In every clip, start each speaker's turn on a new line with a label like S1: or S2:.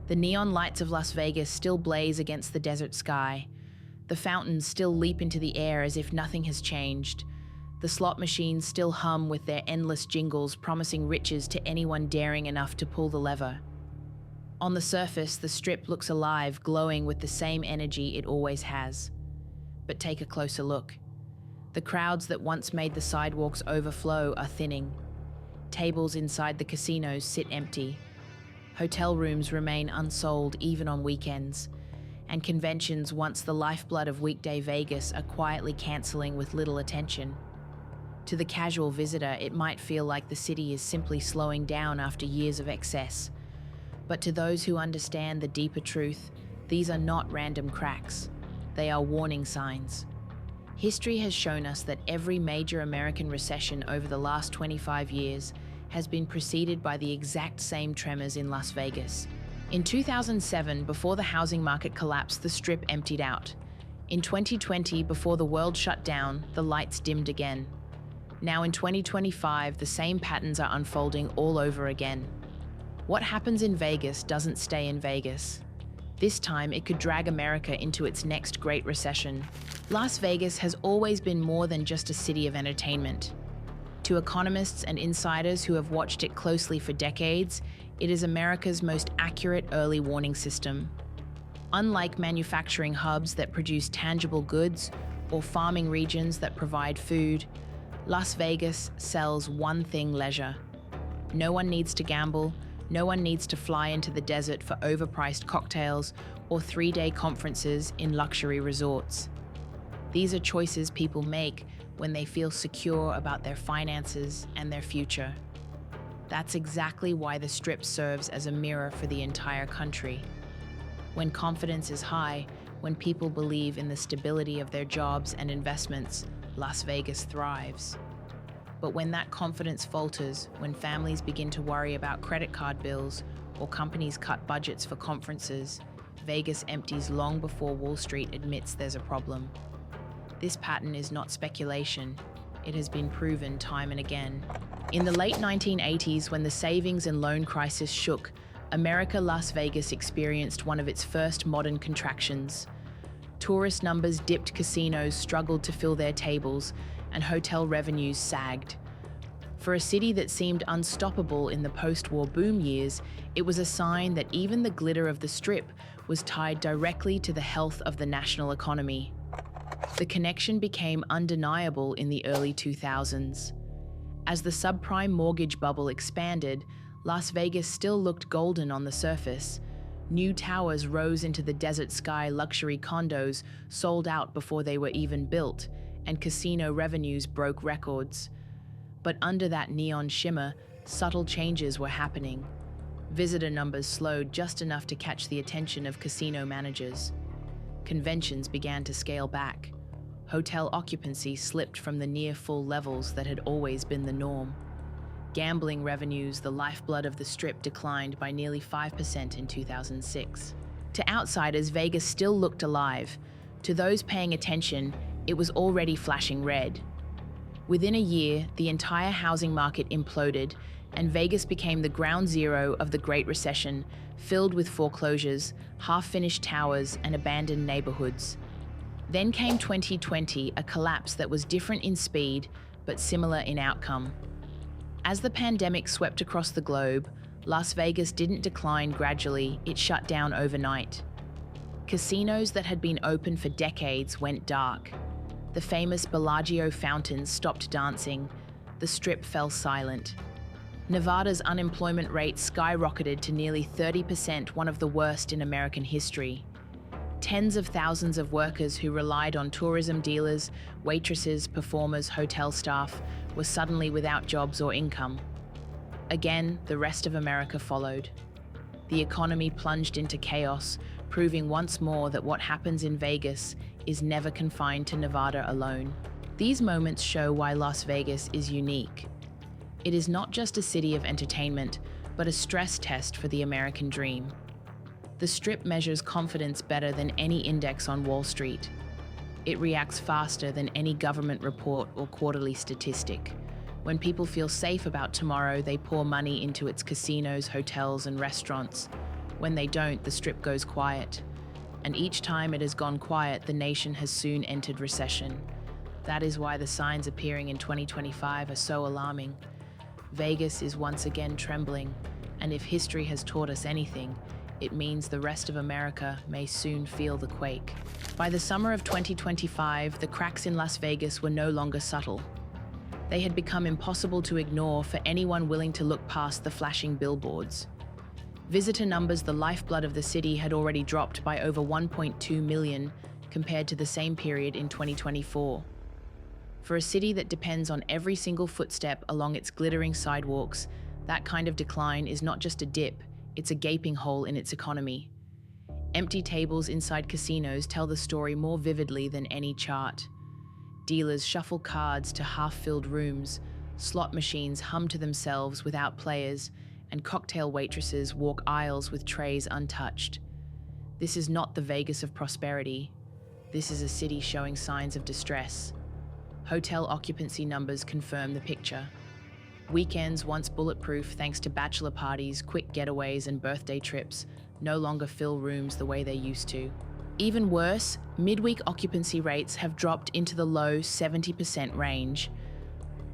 S1: The neon lights of Las Vegas still blaze against the desert sky. The fountains still leap into the air as if nothing has changed. The slot machines still hum with their endless jingles, promising riches to anyone daring enough to pull the lever. On the surface, the Strip looks alive, glowing with the same energy it always has. But take a closer look. The crowds that once made the sidewalks overflow are thinning. Tables inside the casinos sit empty. Hotel rooms remain unsold even on weekends. And conventions, once the lifeblood of weekday Vegas, are quietly cancelling with little attention. To the casual visitor, it might feel like the city is simply slowing down after years of excess. But to those who understand the deeper truth, these are not random cracks. They are warning signs. History has shown us that every major American recession over the last 25 years has been preceded by the exact same tremors in Las Vegas. In 2007, before the housing market collapsed, the Strip emptied out. In 2020, before the world shut down, the lights dimmed again. Now in 2025, the same patterns are unfolding all over again. What happens in Vegas doesn't stay in Vegas. This time, it could drag America into its next great recession. Las Vegas has always been more than just a city of entertainment. To economists and insiders who have watched it closely for decades, it is America's most accurate early warning system. Unlike manufacturing hubs that produce tangible goods or farming regions that provide food, Las Vegas sells one thing: leisure. No one needs to gamble. No one needs to fly into the desert for overpriced cocktails or 3-day conferences in luxury resorts. These are choices people make when they feel secure about their finances and their future. That's exactly why the Strip serves as a mirror for the entire country. When confidence is high, when people believe in the stability of their jobs and investments, Las Vegas thrives. But when that confidence falters, when families begin to worry about credit card bills or companies cut budgets for conferences, Vegas empties long before Wall Street admits there's a problem. This pattern is not speculation. It has been proven time and again. In the late 1980s, when the savings and loan crisis shook, Las Vegas experienced one of its first modern contractions. Tourist numbers dipped, casinos struggled to fill their tables, and hotel revenues sagged. For a city that seemed unstoppable in the post-war boom years, it was a sign that even the glitter of the Strip was tied directly to the health of the national economy. The connection became undeniable in the early 2000s. As the subprime mortgage bubble expanded, Las Vegas still looked golden on the surface. New towers rose into the desert sky, luxury condos sold out before they were even built, and casino revenues broke records. But under that neon shimmer, subtle changes were happening. Visitor numbers slowed just enough to catch the attention of casino managers. Conventions began to scale back. Hotel occupancy slipped from the near-full levels that had always been the norm. Gambling revenues, the lifeblood of the Strip, declined by nearly 5% in 2006. To outsiders, Vegas still looked alive. To those paying attention, it was already flashing red. Within a year, the entire housing market imploded, and Vegas became the ground zero of the Great Recession, filled with foreclosures, half-finished towers, and abandoned neighborhoods. Then came 2020, a collapse that was different in speed, but similar in outcome. As the pandemic swept across the globe, Las Vegas didn't decline gradually, it shut down overnight. Casinos that had been open for decades went dark. The famous Bellagio fountains stopped dancing. The Strip fell silent. Nevada's unemployment rate skyrocketed to nearly 30%, one of the worst in American history. Tens of thousands of workers who relied on tourism dealers, waitresses, performers, hotel staff were suddenly without jobs or income. Again, the rest of America followed. The economy plunged into chaos, proving once more that what happens in Vegas is never confined to Nevada alone. These moments show why Las Vegas is unique. It is not just a city of entertainment, but a stress test for the American dream. The Strip measures confidence better than any index on Wall Street. It reacts faster than any government report or quarterly statistic. When people feel safe about tomorrow, they pour money into its casinos, hotels, and restaurants. When they don't, the Strip goes quiet. And each time it has gone quiet, the nation has soon entered recession. That is why the signs appearing in 2025 are so alarming. Vegas is once again trembling, and if history has taught us anything, it means the rest of America may soon feel the quake. By the summer of 2025, the cracks in Las Vegas were no longer subtle. They had become impossible to ignore for anyone willing to look past the flashing billboards. Visitor numbers, the lifeblood of the city, had already dropped by over 1.2 million compared to the same period in 2024. For a city that depends on every single footstep along its glittering sidewalks, that kind of decline is not just a dip, it's a gaping hole in its economy. Empty tables inside casinos tell the story more vividly than any chart. Dealers shuffle cards to half-filled rooms, slot machines hum to themselves without players, and cocktail waitresses walk aisles with trays untouched. This is not the Vegas of prosperity. This is a city showing signs of distress. Hotel occupancy numbers confirm the picture. Weekends, once bulletproof thanks to bachelor parties, quick getaways, and birthday trips, no longer fill rooms the way they used to. Even worse, midweek occupancy rates have dropped into the low 70% range.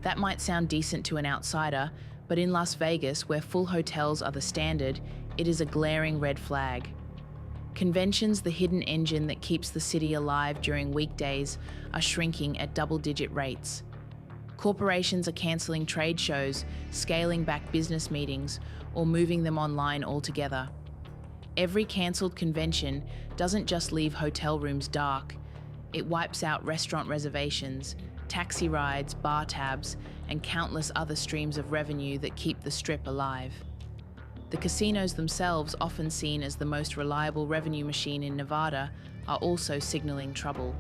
S1: That might sound decent to an outsider, but in Las Vegas, where full hotels are the standard, it is a glaring red flag. Conventions, the hidden engine that keeps the city alive during weekdays, are shrinking at double-digit rates. Corporations are cancelling trade shows, scaling back business meetings, or moving them online altogether. Every cancelled convention doesn't just leave hotel rooms dark, it wipes out restaurant reservations, taxi rides, bar tabs, and countless other streams of revenue that keep the Strip alive. The casinos themselves, often seen as the most reliable revenue machine in Nevada, are also signaling trouble.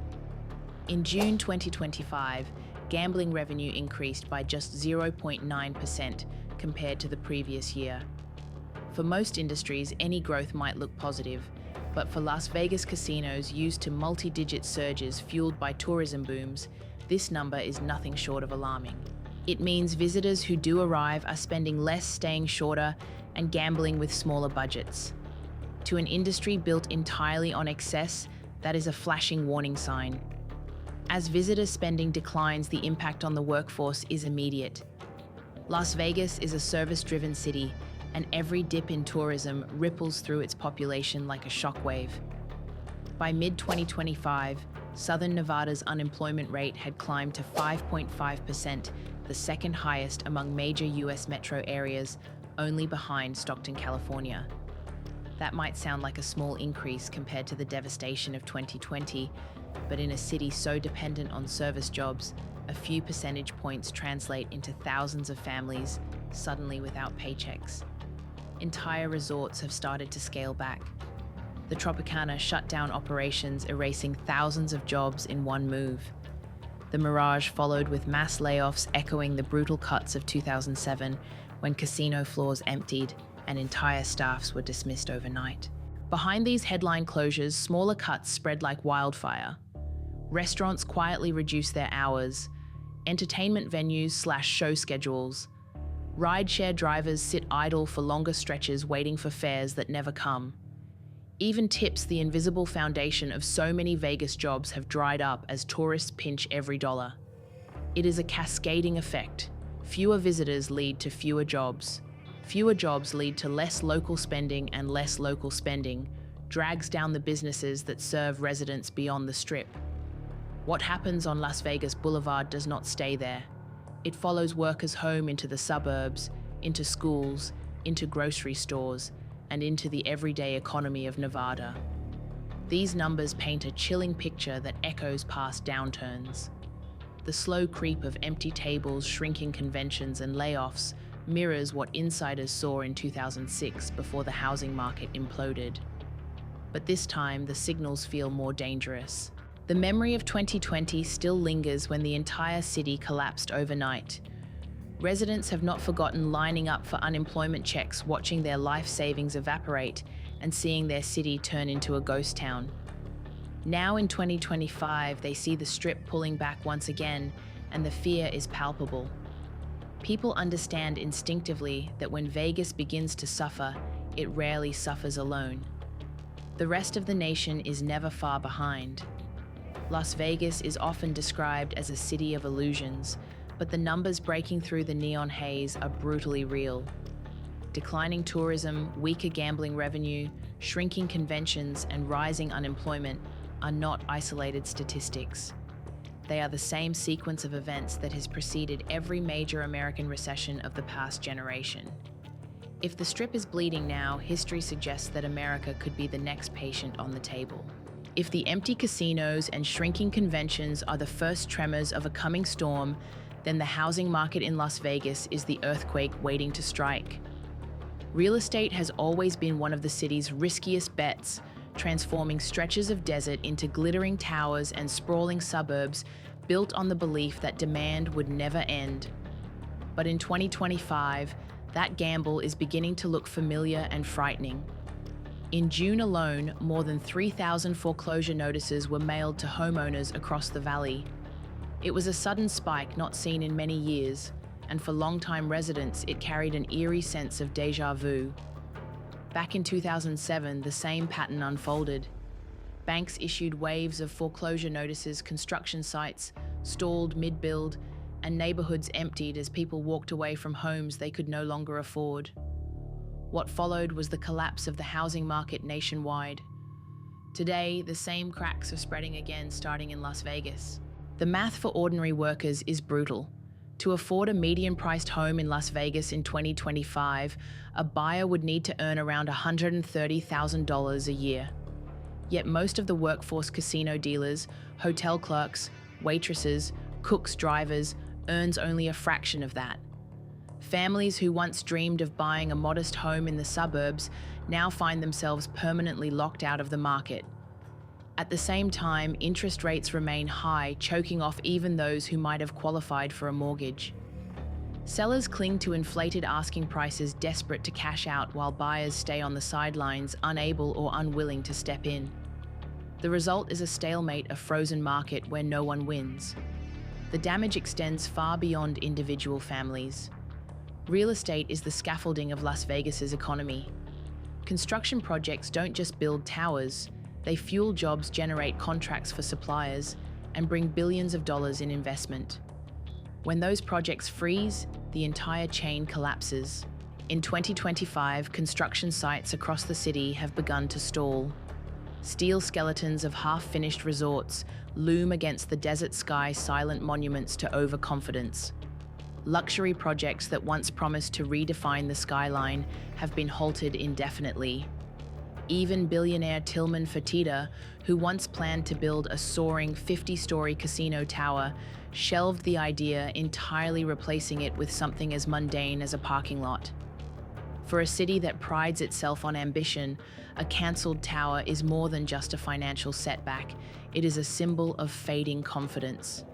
S1: In June 2025, gambling revenue increased by just 0.9% compared to the previous year. For most industries, any growth might look positive, but for Las Vegas casinos used to multi-digit surges fueled by tourism booms, this number is nothing short of alarming. It means visitors who do arrive are spending less, staying shorter, and gambling with smaller budgets. To an industry built entirely on excess, that is a flashing warning sign. As visitor spending declines, the impact on the workforce is immediate. Las Vegas is a service-driven city, and every dip in tourism ripples through its population like a shockwave. By mid-2025, Southern Nevada's unemployment rate had climbed to 5.5%, the second highest among major U.S. metro areas, only behind Stockton, California. That might sound like a small increase compared to the devastation of 2020, but in a city so dependent on service jobs, a few percentage points translate into thousands of families suddenly without paychecks. Entire resorts have started to scale back. The Tropicana shut down operations, erasing thousands of jobs in one move. The Mirage followed with mass layoffs echoing the brutal cuts of 2007, when casino floors emptied and entire staffs were dismissed overnight. Behind these headline closures, smaller cuts spread like wildfire. Restaurants quietly reduce their hours, entertainment venues slash show schedules. Rideshare drivers sit idle for longer stretches waiting for fares that never come. Even tips, the invisible foundation of so many Vegas jobs, have dried up as tourists pinch every dollar. It is a cascading effect. Fewer visitors lead to fewer jobs. Fewer jobs lead to less local spending, and less local spending drags down the businesses that serve residents beyond the Strip. What happens on Las Vegas Boulevard does not stay there. It follows workers home into the suburbs, into schools, into grocery stores, and into the everyday economy of Nevada. These numbers paint a chilling picture that echoes past downturns. The slow creep of empty tables, shrinking conventions, and layoffs mirrors what insiders saw in 2006 before the housing market imploded. But this time, the signals feel more dangerous. The memory of 2020 still lingers when the entire city collapsed overnight. Residents have not forgotten lining up for unemployment checks, watching their life savings evaporate, and seeing their city turn into a ghost town. Now in 2025, they see the Strip pulling back once again, and the fear is palpable. People understand instinctively that when Vegas begins to suffer, it rarely suffers alone. The rest of the nation is never far behind. Las Vegas is often described as a city of illusions, but the numbers breaking through the neon haze are brutally real. Declining tourism, weaker gambling revenue, shrinking conventions, and rising unemployment are not isolated statistics. They are the same sequence of events that has preceded every major American recession of the past generation. If the Strip is bleeding now, history suggests that America could be the next patient on the table. If the empty casinos and shrinking conventions are the first tremors of a coming storm, then the housing market in Las Vegas is the earthquake waiting to strike. Real estate has always been one of the city's riskiest bets, transforming stretches of desert into glittering towers and sprawling suburbs built on the belief that demand would never end. But in 2025, that gamble is beginning to look familiar and frightening. In June alone, more than 3,000 foreclosure notices were mailed to homeowners across the valley. It was a sudden spike not seen in many years, and for longtime residents, it carried an eerie sense of déjà vu. Back in 2007, the same pattern unfolded. Banks issued waves of foreclosure notices, construction sites stalled mid-build, and neighborhoods emptied as people walked away from homes they could no longer afford. What followed was the collapse of the housing market nationwide. Today, the same cracks are spreading again, starting in Las Vegas. The math for ordinary workers is brutal. To afford a median-priced home in Las Vegas in 2025, a buyer would need to earn around $130,000 a year. Yet most of the workforce, casino dealers, hotel clerks, waitresses, cooks, drivers, earns only a fraction of that. Families who once dreamed of buying a modest home in the suburbs now find themselves permanently locked out of the market. At the same time, interest rates remain high, choking off even those who might have qualified for a mortgage. Sellers cling to inflated asking prices, desperate to cash out, while buyers stay on the sidelines, unable or unwilling to step in. The result is a stalemate, a frozen market where no one wins. The damage extends far beyond individual families. Real estate is the scaffolding of Las Vegas's economy. Construction projects don't just build towers, they fuel jobs, generate contracts for suppliers, and bring billions of dollars in investment. When those projects freeze, the entire chain collapses. In 2025, construction sites across the city have begun to stall. Steel skeletons of half-finished resorts loom against the desert sky, silent monuments to overconfidence. Luxury projects that once promised to redefine the skyline have been halted indefinitely. Even billionaire Tillman Fertitta, who once planned to build a soaring 50-story casino tower, shelved the idea, entirely replacing it with something as mundane as a parking lot. For a city that prides itself on ambition, a cancelled tower is more than just a financial setback. It is a symbol of fading confidence.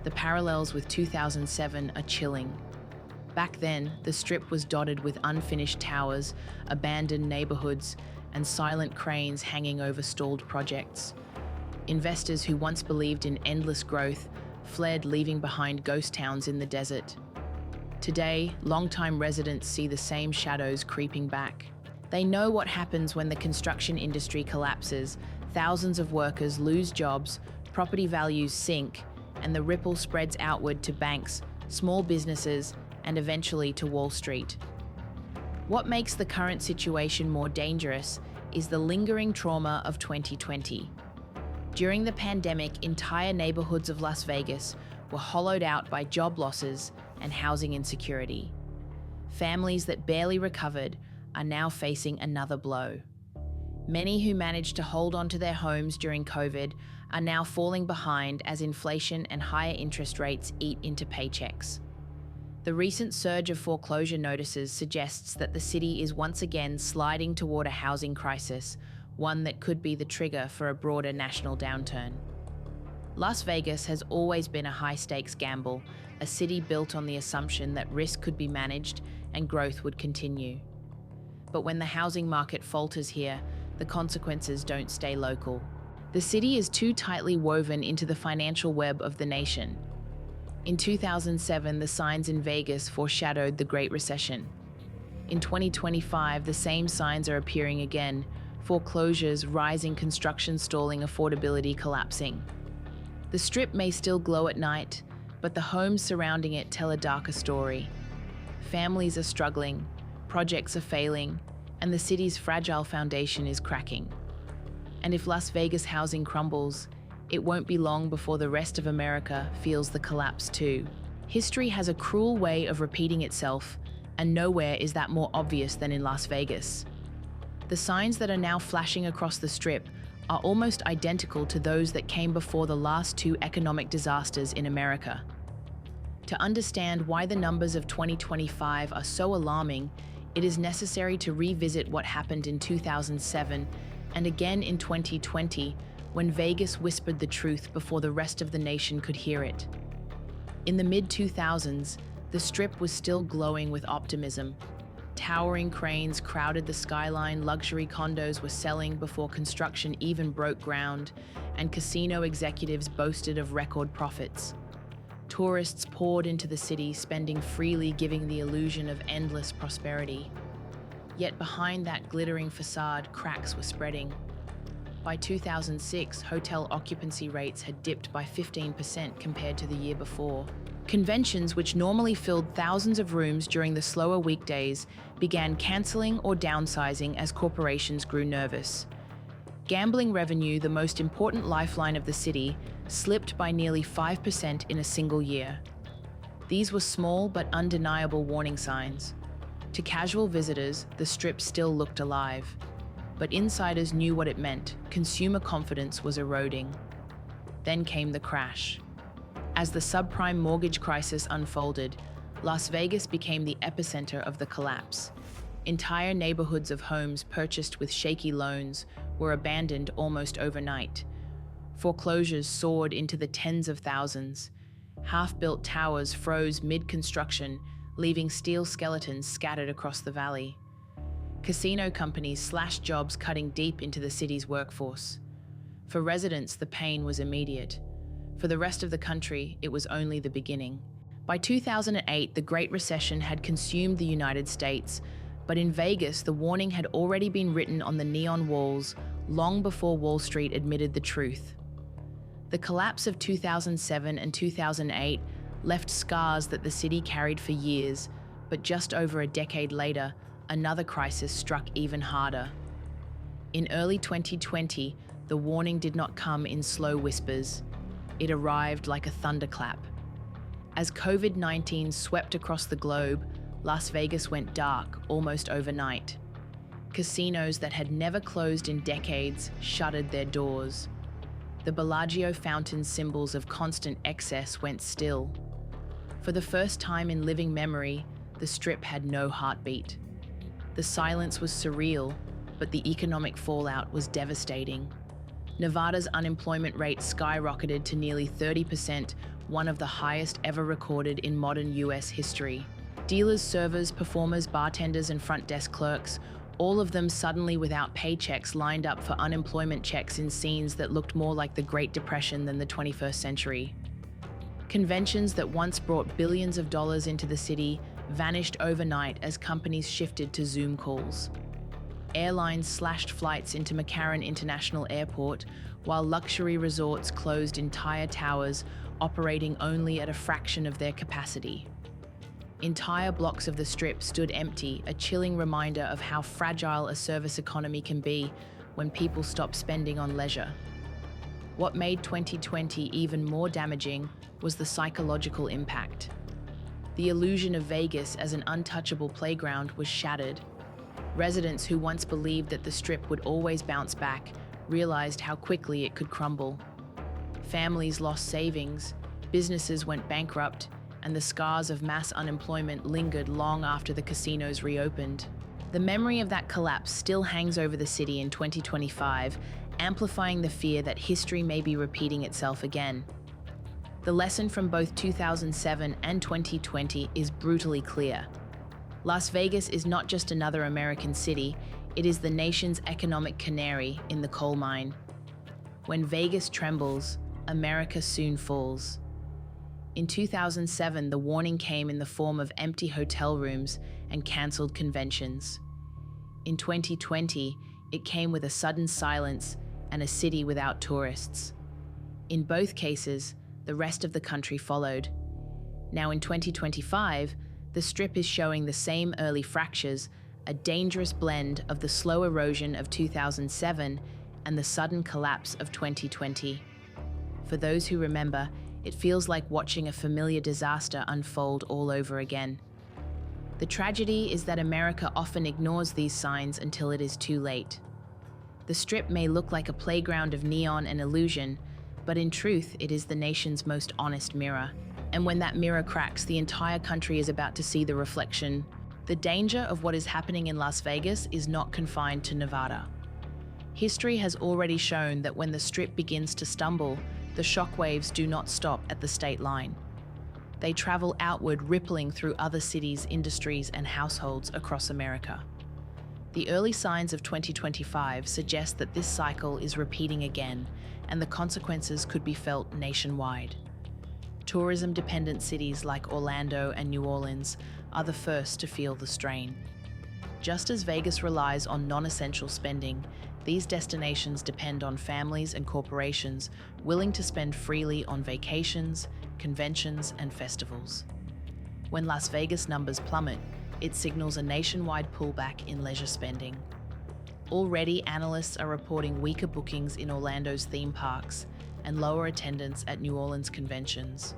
S1: The parallels with 2007 are chilling. Back then, the Strip was dotted with unfinished towers, abandoned neighborhoods, and silent cranes hanging over stalled projects. Investors who once believed in endless growth fled, leaving behind ghost towns in the desert. Today, longtime residents see the same shadows creeping back. They know what happens when the construction industry collapses. Thousands of workers lose jobs, property values sink, and the ripple spreads outward to banks, small businesses, and eventually to Wall Street. What makes the current situation more dangerous is the lingering trauma of 2020. During the pandemic, entire neighborhoods of Las Vegas were hollowed out by job losses and housing insecurity. Families that barely recovered are now facing another blow. Many who managed to hold on to their homes during COVID are now falling behind as inflation and higher interest rates eat into paychecks. The recent surge of foreclosure notices suggests that the city is once again sliding toward a housing crisis, one that could be the trigger for a broader national downturn. Las Vegas has always been a high-stakes gamble, a city built on the assumption that risk could be managed and growth would continue. But when the housing market falters here, the consequences don't stay local. The city is too tightly woven into the financial web of the nation. In 2007, the signs in Vegas foreshadowed the Great Recession. In 2025, the same signs are appearing again: foreclosures, rising construction stalling, affordability collapsing. The Strip may still glow at night, but the homes surrounding it tell a darker story. Families are struggling, projects are failing, and the city's fragile foundation is cracking. And if Las Vegas housing crumbles, it won't be long before the rest of America feels the collapse too. History has a cruel way of repeating itself, and nowhere is that more obvious than in Las Vegas. The signs that are now flashing across the Strip are almost identical to those that came before the last two economic disasters in America. To understand why the numbers of 2025 are so alarming, it is necessary to revisit what happened in 2007 and again in 2020, when Vegas whispered the truth before the rest of the nation could hear it. In the mid-2000s, the Strip was still glowing with optimism. Towering cranes crowded the skyline, luxury condos were selling before construction even broke ground, and casino executives boasted of record profits. Tourists poured into the city, spending freely, giving the illusion of endless prosperity. Yet behind that glittering facade, cracks were spreading. By 2006, hotel occupancy rates had dipped by 15% compared to the year before. Conventions, which normally filled thousands of rooms during the slower weekdays, began canceling or downsizing as corporations grew nervous. Gambling revenue, the most important lifeline of the city, slipped by nearly 5% in a single year. These were small but undeniable warning signs. To casual visitors, the Strip still looked alive. But insiders knew what it meant: consumer confidence was eroding. Then came the crash. As the subprime mortgage crisis unfolded, Las Vegas became the epicenter of the collapse. Entire neighborhoods of homes purchased with shaky loans were abandoned almost overnight. Foreclosures soared into the tens of thousands. Half-built towers froze mid-construction, leaving steel skeletons scattered across the valley. Casino companies slashed jobs, cutting deep into the city's workforce. For residents, the pain was immediate. For the rest of the country, it was only the beginning. By 2008, the Great Recession had consumed the United States, but in Vegas, the warning had already been written on the neon walls long before Wall Street admitted the truth. The collapse of 2007 and 2008 left scars that the city carried for years, but just over a decade later, another crisis struck even harder. In early 2020, the warning did not come in slow whispers. It arrived like a thunderclap. As COVID-19 swept across the globe, Las Vegas went dark almost overnight. Casinos that had never closed in decades shuttered their doors. The Bellagio fountain's symbols of constant excess went still. For the first time in living memory, the Strip had no heartbeat. The silence was surreal, but the economic fallout was devastating. Nevada's unemployment rate skyrocketed to nearly 30%, one of the highest ever recorded in modern US history. Dealers, servers, performers, bartenders, and front desk clerks, all of them suddenly without paychecks, lined up for unemployment checks in scenes that looked more like the Great Depression than the 21st century. Conventions that once brought billions of dollars into the city vanished overnight as companies shifted to Zoom calls. Airlines slashed flights into McCarran International Airport, while luxury resorts closed entire towers, operating only at a fraction of their capacity. Entire blocks of the Strip stood empty, a chilling reminder of how fragile a service economy can be when people stop spending on leisure. What made 2020 even more damaging was the psychological impact. The illusion of Vegas as an untouchable playground was shattered. Residents who once believed that the Strip would always bounce back realized how quickly it could crumble. Families lost savings, businesses went bankrupt, and the scars of mass unemployment lingered long after the casinos reopened. The memory of that collapse still hangs over the city in 2025, amplifying the fear that history may be repeating itself again. The lesson from both 2007 and 2020 is brutally clear. Las Vegas is not just another American city, it is the nation's economic canary in the coal mine. When Vegas trembles, America soon falls. In 2007, the warning came in the form of empty hotel rooms and cancelled conventions. In 2020, it came with a sudden silence and a city without tourists. In both cases, the rest of the country followed. Now in 2025, the Strip is showing the same early fractures, a dangerous blend of the slow erosion of 2007 and the sudden collapse of 2020. For those who remember, it feels like watching a familiar disaster unfold all over again. The tragedy is that America often ignores these signs until it is too late. The Strip may look like a playground of neon and illusion, but in truth, it is the nation's most honest mirror. And when that mirror cracks, the entire country is about to see the reflection. The danger of what is happening in Las Vegas is not confined to Nevada. History has already shown that when the Strip begins to stumble, the shockwaves do not stop at the state line. They travel outward, rippling through other cities, industries, and households across America. The early signs of 2025 suggest that this cycle is repeating again, and the consequences could be felt nationwide. Tourism-dependent cities like Orlando and New Orleans are the first to feel the strain. Just as Vegas relies on non-essential spending, these destinations depend on families and corporations willing to spend freely on vacations, conventions, and festivals. When Las Vegas numbers plummet, it signals a nationwide pullback in leisure spending. Already, analysts are reporting weaker bookings in Orlando's theme parks and lower attendance at New Orleans conventions.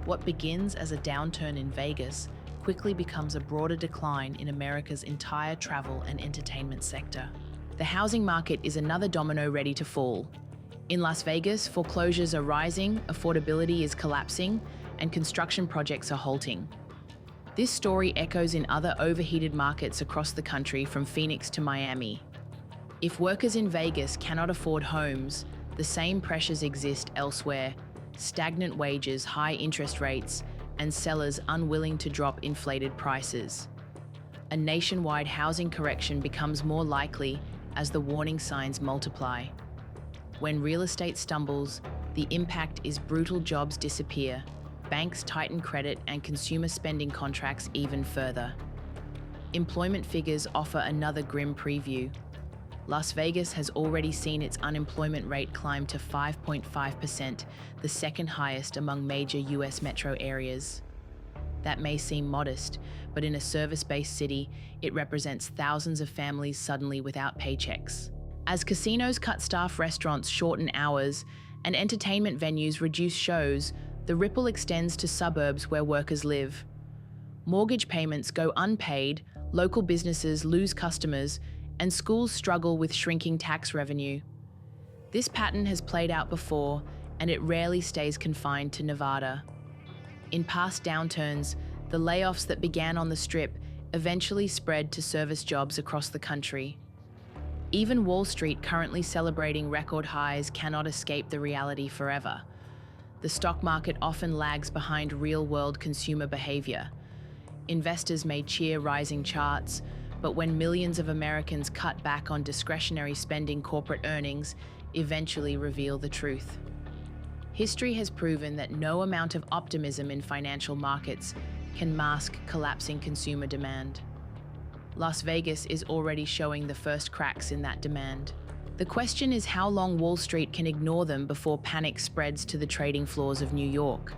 S1: What begins as a downturn in Vegas quickly becomes a broader decline in America's entire travel and entertainment sector. The housing market is another domino ready to fall. In Las Vegas, foreclosures are rising, affordability is collapsing, and construction projects are halting. This story echoes in other overheated markets across the country, from Phoenix to Miami. If workers in Vegas cannot afford homes, the same pressures exist elsewhere: stagnant wages, high interest rates, and sellers unwilling to drop inflated prices. A nationwide housing correction becomes more likely as the warning signs multiply. When real estate stumbles, the impact is brutal: jobs disappear, banks tighten credit, and consumer spending contracts even further. Employment figures offer another grim preview. Las Vegas has already seen its unemployment rate climb to 5.5%, the second highest among major US metro areas. That may seem modest, but in a service-based city, it represents thousands of families suddenly without paychecks. As casinos cut staff, restaurants shorten hours, and entertainment venues reduce shows, the ripple extends to suburbs where workers live. Mortgage payments go unpaid, local businesses lose customers, and schools struggle with shrinking tax revenue. This pattern has played out before, and it rarely stays confined to Nevada. In past downturns, the layoffs that began on the Strip eventually spread to service jobs across the country. Even Wall Street, currently celebrating record highs, cannot escape the reality forever. The stock market often lags behind real-world consumer behavior. Investors may cheer rising charts, but when millions of Americans cut back on discretionary spending, corporate earnings eventually reveal the truth. History has proven that no amount of optimism in financial markets can mask collapsing consumer demand. Las Vegas is already showing the first cracks in that demand. The question is how long Wall Street can ignore them before panic spreads to the trading floors of New York.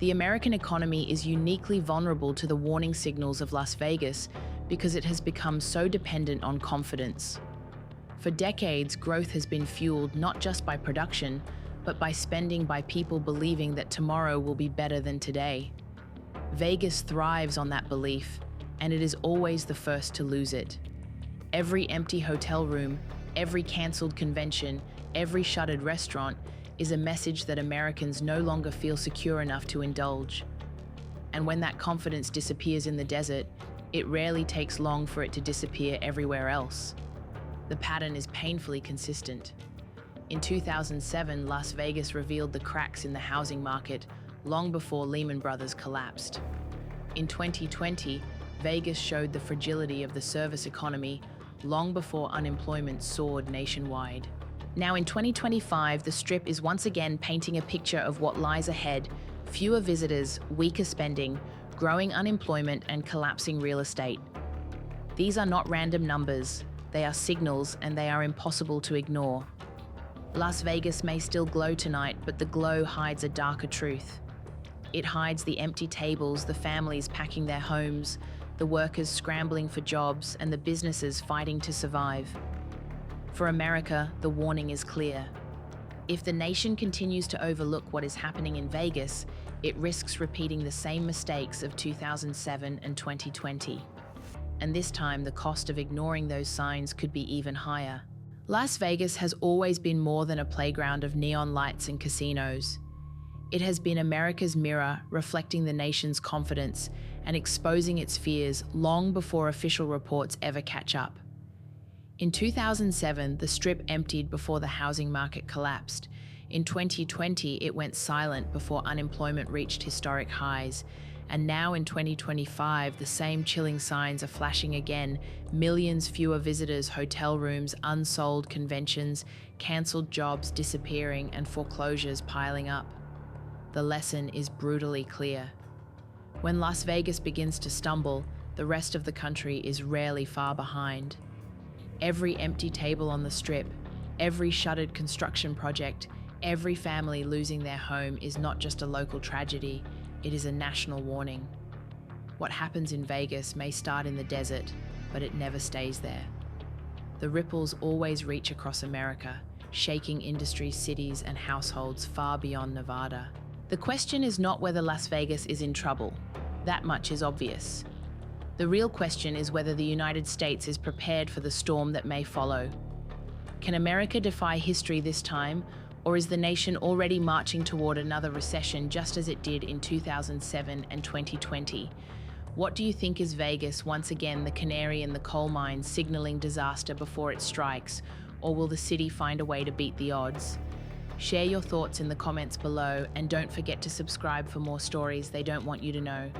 S1: The American economy is uniquely vulnerable to the warning signals of Las Vegas because it has become so dependent on confidence. For decades, growth has been fueled not just by production, but by spending, by people believing that tomorrow will be better than today. Vegas thrives on that belief, and it is always the first to lose it. Every empty hotel room, every cancelled convention, every shuttered restaurant is a message that Americans no longer feel secure enough to indulge. And when that confidence disappears in the desert, it rarely takes long for it to disappear everywhere else. The pattern is painfully consistent. In 2007, Las Vegas revealed the cracks in the housing market long before Lehman Brothers collapsed. In 2020, Vegas showed the fragility of the service economy long before unemployment soared nationwide. Now in 2025, the Strip is once again painting a picture of what lies ahead: fewer visitors, weaker spending, growing unemployment and collapsing real estate. These are not random numbers, they are signals and they are impossible to ignore. Las Vegas may still glow tonight, but the glow hides a darker truth. It hides the empty tables, the families packing their homes, the workers scrambling for jobs, and the businesses fighting to survive. For America, the warning is clear. If the nation continues to overlook what is happening in Vegas, it risks repeating the same mistakes of 2007 and 2020. And this time, the cost of ignoring those signs could be even higher. Las Vegas has always been more than a playground of neon lights and casinos. It has been America's mirror, reflecting the nation's confidence and exposing its fears long before official reports ever catch up. In 2007, the Strip emptied before the housing market collapsed. In 2020, it went silent before unemployment reached historic highs. And now in 2025, the same chilling signs are flashing again. Millions fewer visitors, hotel rooms, unsold conventions, cancelled jobs disappearing, and foreclosures piling up. The lesson is brutally clear. When Las Vegas begins to stumble, the rest of the country is rarely far behind. Every empty table on the Strip, every shuttered construction project, every family losing their home is not just a local tragedy, it is a national warning. What happens in Vegas may start in the desert, but it never stays there. The ripples always reach across America, shaking industries, cities, and households far beyond Nevada. The question is not whether Las Vegas is in trouble. That much is obvious. The real question is whether the United States is prepared for the storm that may follow. Can America defy history this time, or is the nation already marching toward another recession just as it did in 2007 and 2020? What do you think is Vegas once again the canary in the coal mine signaling disaster before it strikes, or will the city find a way to beat the odds? Share your thoughts in the comments below and don't forget to subscribe for more stories they don't want you to know.